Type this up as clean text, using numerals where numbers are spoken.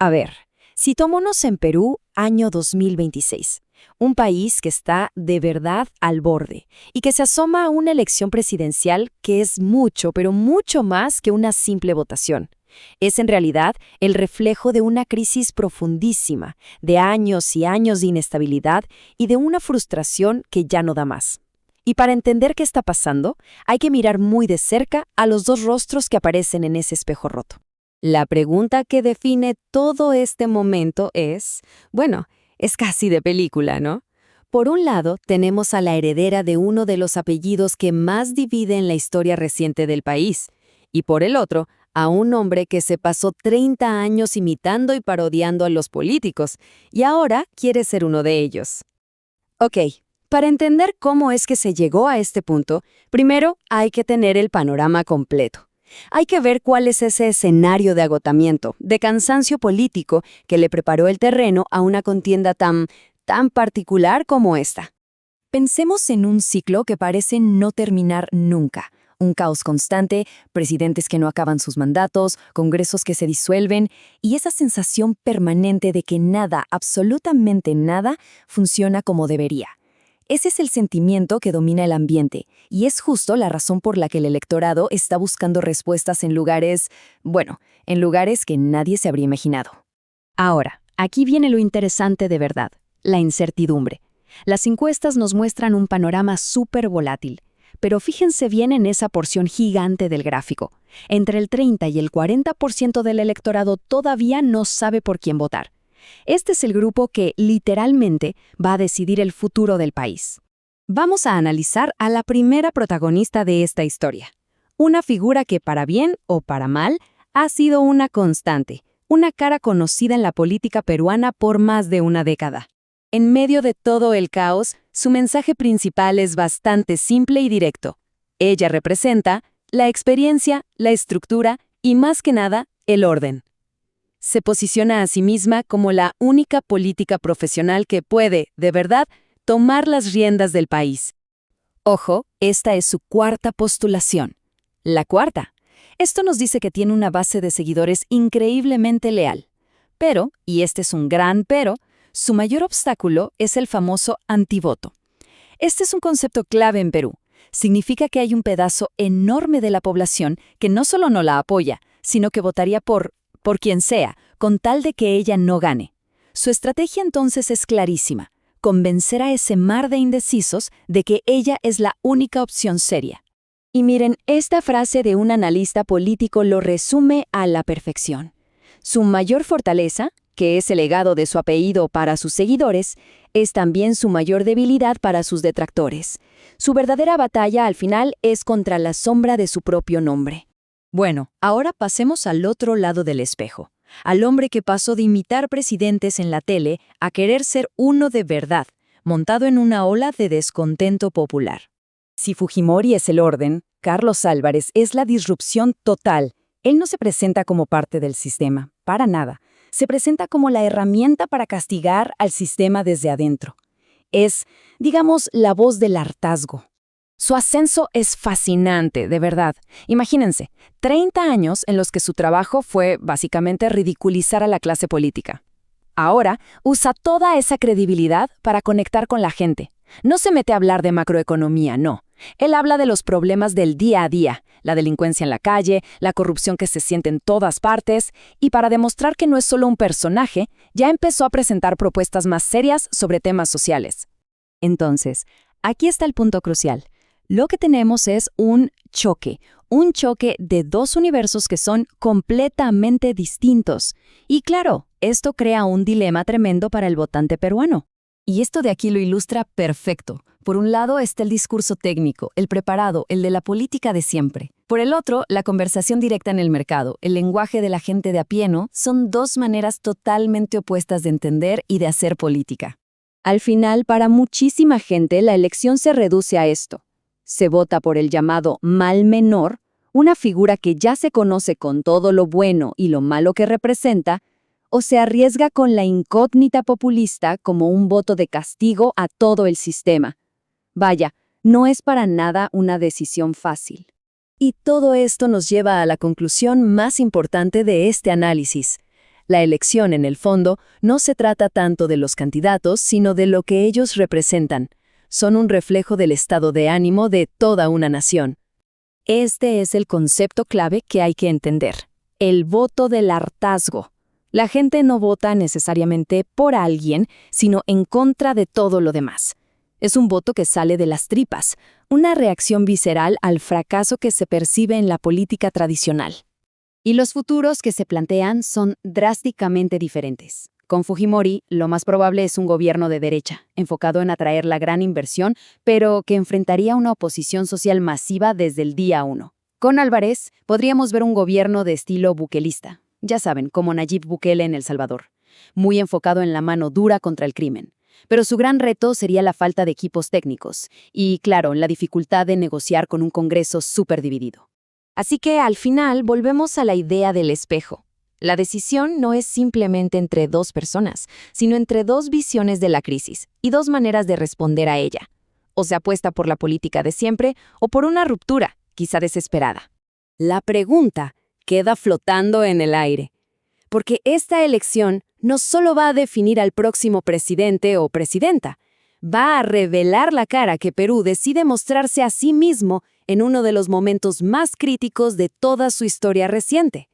A ver, situémonos en Perú, año 2026, un país que está de verdad al borde y que se asoma a una elección presidencial que es mucho, pero mucho más que una simple votación. Es en realidad el reflejo de una crisis profundísima, de años y años de inestabilidad y de una frustración que ya no da más. Y para entender qué está pasando, hay que mirar muy de cerca a los dos rostros que aparecen en ese espejo roto. La pregunta que define todo este momento es, bueno, es casi de película, ¿no? Por un lado, tenemos a la heredera de uno de los apellidos que más divide en la historia reciente del país, y por el otro, a un hombre que se pasó 30 años imitando y parodiando a los políticos, y ahora quiere ser uno de ellos. Ok, para entender cómo es que se llegó a este punto, primero hay que tener el panorama completo. Hay que ver cuál es ese escenario de agotamiento, de cansancio político que le preparó el terreno a una contienda tan particular como esta. Pensemos en un ciclo que parece no terminar nunca. Un caos constante, presidentes que no acaban sus mandatos, congresos que se disuelven y esa sensación permanente de que nada, absolutamente nada, funciona como debería. Ese es el sentimiento que domina el ambiente, y es justo la razón por la que el electorado está buscando respuestas en lugares, bueno, en lugares que nadie se habría imaginado. Ahora, aquí viene lo interesante de verdad, la incertidumbre. Las encuestas nos muestran un panorama súper volátil, pero fíjense bien en esa porción gigante del gráfico. Entre el 30 y el 40% del electorado todavía no sabe por quién votar. Este es el grupo que, literalmente, va a decidir el futuro del país. Vamos a analizar a la primera protagonista de esta historia. Una figura que, para bien o para mal, ha sido una constante, una cara conocida en la política peruana por más de una década. En medio de todo el caos, su mensaje principal es bastante simple y directo. Ella representa la experiencia, la estructura y, más que nada, el orden. Se posiciona a sí misma como la única política profesional que puede, de verdad, tomar las riendas del país. Ojo, esta es su cuarta postulación. La cuarta. Esto nos dice que tiene una base de seguidores increíblemente leal. Pero, y este es un gran pero, su mayor obstáculo es el famoso antivoto. Este es un concepto clave en Perú. Significa que hay un pedazo enorme de la población que no solo no la apoya, sino que votaría por quien sea, con tal de que ella no gane. Su estrategia entonces es clarísima, convencer a ese mar de indecisos de que ella es la única opción seria. Y miren, esta frase de un analista político lo resume a la perfección. Su mayor fortaleza, que es el legado de su apellido para sus seguidores, es también su mayor debilidad para sus detractores. Su verdadera batalla al final es contra la sombra de su propio nombre. Bueno, ahora pasemos al otro lado del espejo, al hombre que pasó de imitar presidentes en la tele a querer ser uno de verdad, montado en una ola de descontento popular. Si Fujimori es el orden, Carlos Álvarez es la disrupción total. Él no se presenta como parte del sistema, para nada. Se presenta como la herramienta para castigar al sistema desde adentro. Es, digamos, la voz del hartazgo. Su ascenso es fascinante, de verdad. Imagínense, 30 años en los que su trabajo fue básicamente ridiculizar a la clase política. Ahora usa toda esa credibilidad para conectar con la gente. No se mete a hablar de macroeconomía, no. Él habla de los problemas del día a día, la delincuencia en la calle, la corrupción que se siente en todas partes, y para demostrar que no es solo un personaje, ya empezó a presentar propuestas más serias sobre temas sociales. Entonces, aquí está el punto crucial. Lo que tenemos es un choque de dos universos que son completamente distintos. Y claro, esto crea un dilema tremendo para el votante peruano. Y esto de aquí lo ilustra perfecto. Por un lado está el discurso técnico, el preparado, el de la política de siempre. Por el otro, la conversación directa en el mercado, el lenguaje de la gente de a pie, ¿no? Son dos maneras totalmente opuestas de entender y de hacer política. Al final, para muchísima gente, la elección se reduce a esto. Se vota por el llamado mal menor, una figura que ya se conoce con todo lo bueno y lo malo que representa, o se arriesga con la incógnita populista como un voto de castigo a todo el sistema. Vaya, no es para nada una decisión fácil. Y todo esto nos lleva a la conclusión más importante de este análisis. La elección, en el fondo, no se trata tanto de los candidatos, sino de lo que ellos representan. Son un reflejo del estado de ánimo de toda una nación. Este es el concepto clave que hay que entender: el voto del hartazgo. La gente no vota necesariamente por alguien, sino en contra de todo lo demás. Es un voto que sale de las tripas, una reacción visceral al fracaso que se percibe en la política tradicional. Y los futuros que se plantean son drásticamente diferentes. Con Fujimori, lo más probable es un gobierno de derecha, enfocado en atraer la gran inversión, pero que enfrentaría una oposición social masiva desde el día 1. Con Álvarez, podríamos ver un gobierno de estilo bukelista. Ya saben, como Nayib Bukele en El Salvador, muy enfocado en la mano dura contra el crimen. Pero su gran reto sería la falta de equipos técnicos y, claro, la dificultad de negociar con un Congreso súper dividido. Así que, al final, volvemos a la idea del espejo. La decisión no es simplemente entre dos personas, sino entre dos visiones de la crisis y dos maneras de responder a ella. O se apuesta por la política de siempre o por una ruptura, quizá desesperada. La pregunta queda flotando en el aire, porque esta elección no solo va a definir al próximo presidente o presidenta, va a revelar la cara que Perú decide mostrarse a sí mismo en uno de los momentos más críticos de toda su historia reciente.